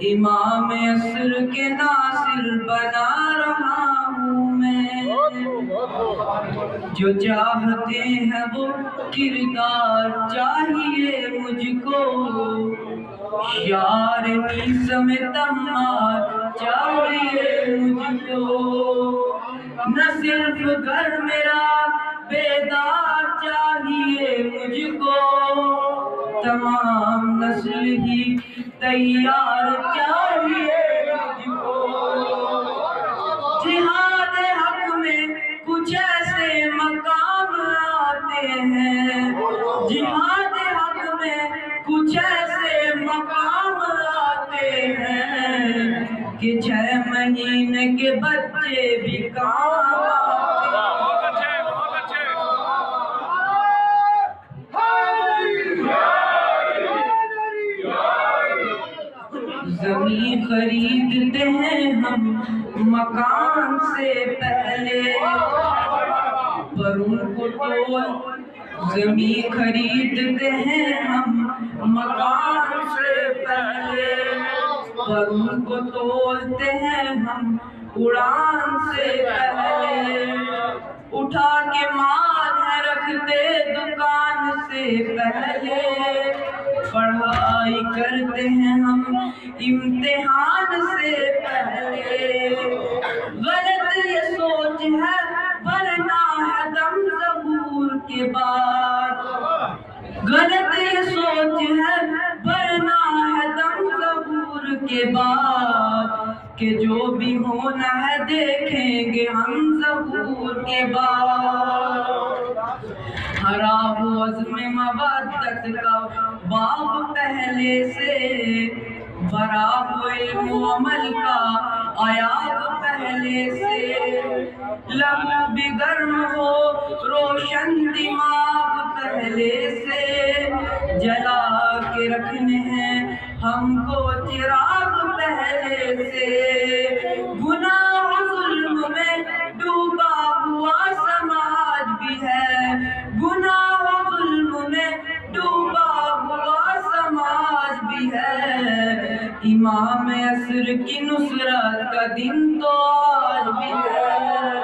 امام عصر کے ناصر بنا رہا ہوں میں، جو چاہتے ہیں وہ کردار چاہیے مجھ کو، شعر نیسم تمار چاہیے مجھ کو، نہ صرف گھر میرا بیدار چاہیے مجھ کو، تمام نسل ہی تیار چاہیے مجھ کو، جہاد حق میں کچھ ایسے مقام آتے ہیں، جہاد حق میں کچھ ایسے مقام آتے ہیں کہ 6 مہینے کے بچے بھی کام آتے ہیں۔ زمین خریدتے ہیں ہم مکان سے پہلے، پر ان کو زمین خریدتے ہیں ہم مکان سے پہلے، پر ان کو تولتے ہیں ہم اڑان سے پہلے، اٹھا کے مال ہے رکھتے دکان سے پہلے، پڑھائی کرتے ہیں ہم امتحان سے پہلے، غلط یہ سوچ ہے ورنہ ہے دم ظہور کے بعد، غلط یہ سوچ ہے ورنہ ہے دم ظہور کے بعد، کہ جو بھی ہونا ہے دیکھیں گے ہم ظہور کے بعد، ہرا وہ عزم مودت کا باب پہلے سے، بھرا وہ علم و عمل کا آیات پہلے سے، لہو بھی گرم ہو روشن دماغ پہلے سے، جلا کے رکھنے ہیں ہم کو چراغ پہلے سے، گناہ و ظلم میں ڈوبا ہوا سماج بھی ہے، گناہ و ظلم میں ڈوبا ہوا سماج بھی ہے، امام عصر کی نصرت کا دن تو آج بھی ہے۔